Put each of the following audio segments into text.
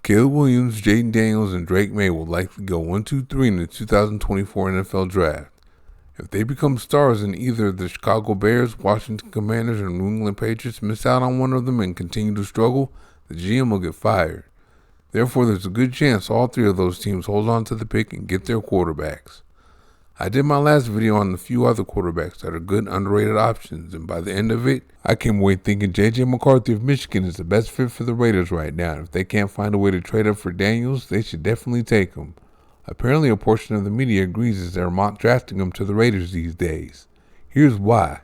Caleb Williams, Jaden Daniels, and Drake May will likely go 1, 2, 3 in the 2024 NFL Draft. If they become stars and either the Chicago Bears, Washington Commanders, or New England Patriots miss out on one of them and continue to struggle, the GM will get fired. Therefore, there's a good chance all three of those teams hold on to the pick and get their quarterbacks. I did my last video on a few other quarterbacks that are good underrated options, and by the end of it, I came away thinking JJ McCarthy of Michigan is the best fit for the Raiders right now. If they can't find a way to trade up for Daniels, they should definitely take him. Apparently, a portion of the media agrees as they're mock drafting him to the Raiders these days. Here's why.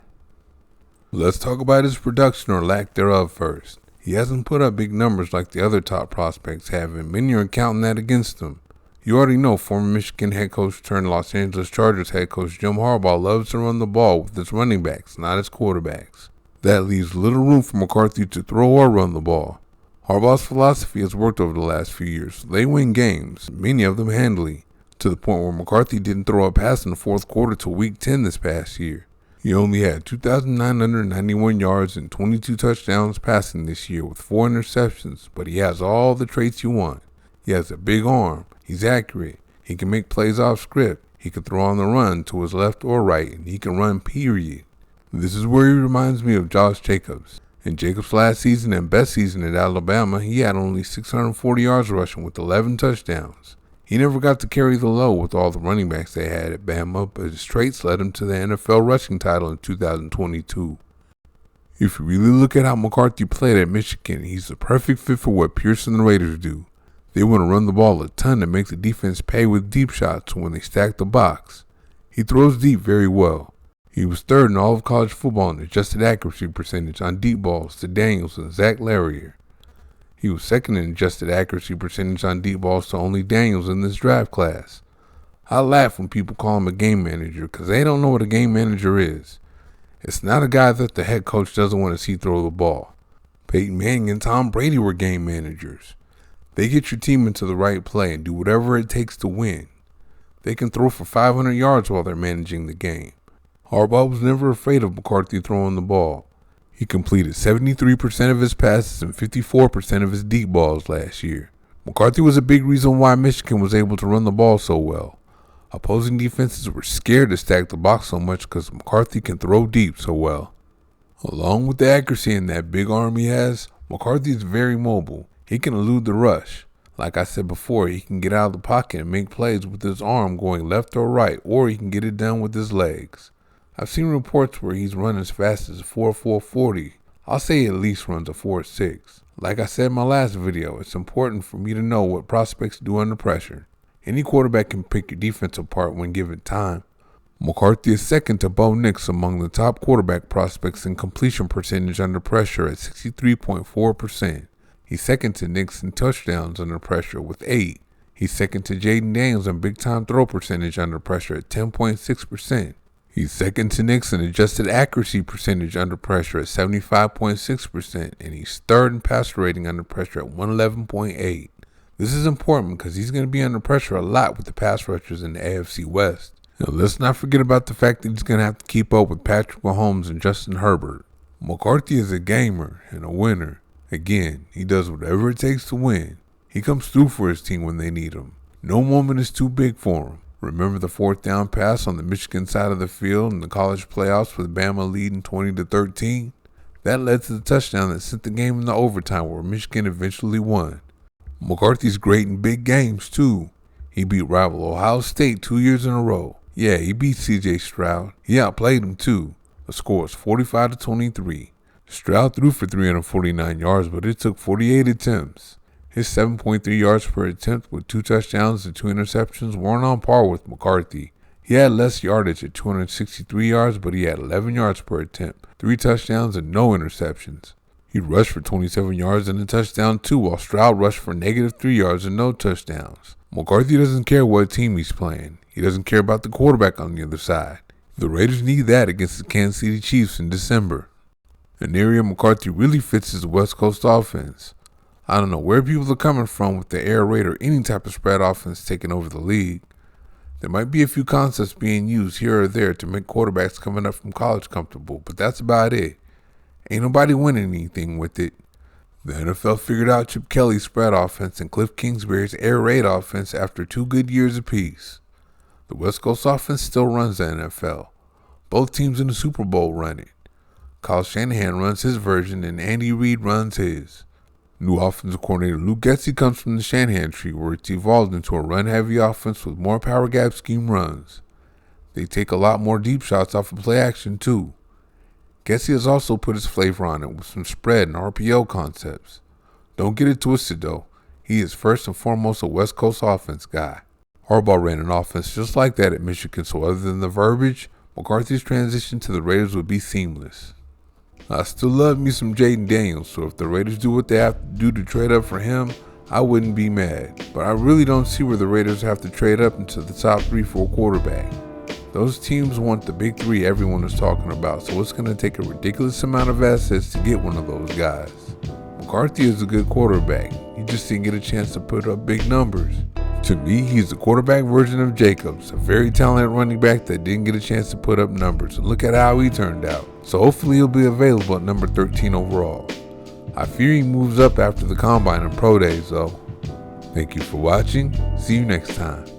Let's talk about his production or lack thereof first. He hasn't put up big numbers like the other top prospects have, and many are counting that against him. You already know former Michigan head coach turned Los Angeles Chargers head coach Jim Harbaugh loves to run the ball with his running backs, not his quarterbacks. That leaves little room for McCarthy to throw or run the ball. Harbaugh's philosophy has worked over the last few years. They win games, many of them handily, to the point where McCarthy didn't throw a pass in the fourth quarter till week 10 this past year. He only had 2,991 yards and 22 touchdowns passing this year with 4 interceptions, but he has all the traits you want. He has a big arm. He's accurate. He can make plays off script. He can throw on the run to his left or right, and he can run, period. This is where he reminds me of Josh Jacobs. In Jacobs' last season and best season at Alabama, he had only 640 yards rushing with 11 touchdowns. He never got to carry the load with all the running backs they had at Bama, but his traits led him to the NFL rushing title in 2022. If you really look at how McCarthy played at Michigan, he's the perfect fit for what Pierce and the Raiders do. They want to run the ball a ton to make the defense pay with deep shots when they stack the box. He throws deep very well. He was third in all of college football in adjusted accuracy percentage on deep balls to Daniels and Zach Larrier. He was second in adjusted accuracy percentage on deep balls to only Daniels in this draft class. I laugh when people call him a game manager because they don't know what a game manager is. It's not a guy that the head coach doesn't want to see throw the ball. Peyton Manning and Tom Brady were game managers. They get your team into the right play and do whatever it takes to win. They can throw for 500 yards while they're managing the game. Harbaugh was never afraid of McCarthy throwing the ball. He completed 73% of his passes and 54% of his deep balls last year. McCarthy was a big reason why Michigan was able to run the ball so well. Opposing defenses were scared to stack the box so much because McCarthy can throw deep so well. Along with the accuracy and that big arm he has, McCarthy is very mobile. He can elude the rush. Like I said before, he can get out of the pocket and make plays with his arm going left or right, or he can get it done with his legs. I've seen reports where he's run as fast as a 4.40. I'll say he at least runs a 4.6. Like I said in my last video, it's important for me to know what prospects do under pressure. Any quarterback can pick your defense apart when given time. McCarthy is second to Bo Nix among the top quarterback prospects in completion percentage under pressure at 63.4%. He's second to Nix in touchdowns under pressure with 8. He's second to Jaden Daniels in big-time throw percentage under pressure at 10.6%. He's second to Nix in adjusted accuracy percentage under pressure at 75.6%, and he's third in passer rating under pressure at 111.8. This is important because he's going to be under pressure a lot with the pass rushers in the AFC West. Now, let's not forget about the fact that he's going to have to keep up with Patrick Mahomes and Justin Herbert. McCarthy is a gamer and a winner. Again, he does whatever it takes to win. He comes through for his team when they need him. No moment is too big for him. Remember the fourth down pass on the Michigan side of the field in the college playoffs with Bama leading 20-13? That led to the touchdown that sent the game into overtime where Michigan eventually won. McCarthy's great in big games too. He beat rival Ohio State 2 years in a row. Yeah, he beat C.J. Stroud. He outplayed him too. The score was 45-23. Stroud threw for 349 yards, but it took 48 attempts. His 7.3 yards per attempt with 2 touchdowns and 2 interceptions weren't on par with McCarthy. He had less yardage at 263 yards, but he had 11 yards per attempt, 3 touchdowns and no interceptions. He rushed for 27 yards and a touchdown too, while Stroud rushed for -3 yards and no touchdowns. McCarthy doesn't care what team he's playing. He doesn't care about the quarterback on the other side. The Raiders need that against the Kansas City Chiefs in December. An area McCarthy really fits is the West Coast offense. I don't know where people are coming from with the air raid or any type of spread offense taking over the league. There might be a few concepts being used here or there to make quarterbacks coming up from college comfortable, but that's about it. Ain't nobody winning anything with it. The NFL figured out Chip Kelly's spread offense and Cliff Kingsbury's air raid offense after 2 good years apiece. The West Coast offense still runs the NFL. Both teams in the Super Bowl run it. Kyle Shanahan runs his version and Andy Reid runs his. New offensive coordinator Luke Getsy comes from the Shanahan tree, where it's evolved into a run-heavy offense with more power gap scheme runs. They take a lot more deep shots off of play action too. Getsy has also put his flavor on it with some spread and RPO concepts. Don't get it twisted though, he is first and foremost a West Coast offense guy. Harbaugh ran an offense just like that at Michigan, so other than the verbiage, McCarthy's transition to the Raiders would be seamless. I still love me some Jaden Daniels, so if the Raiders do what they have to do to trade up for him, I wouldn't be mad. But I really don't see where the Raiders have to trade up into the top 3 for a quarterback. Those teams want the big 3 everyone is talking about, so it's going to take a ridiculous amount of assets to get one of those guys. McCarthy is a good quarterback, he just didn't get a chance to put up big numbers. To me, he's the quarterback version of Jacobs, a very talented running back that didn't get a chance to put up numbers, and look at how he turned out. So hopefully he'll be available at number 13 overall. I fear he moves up after the combine and pro days though. Thank you for watching, see you next time.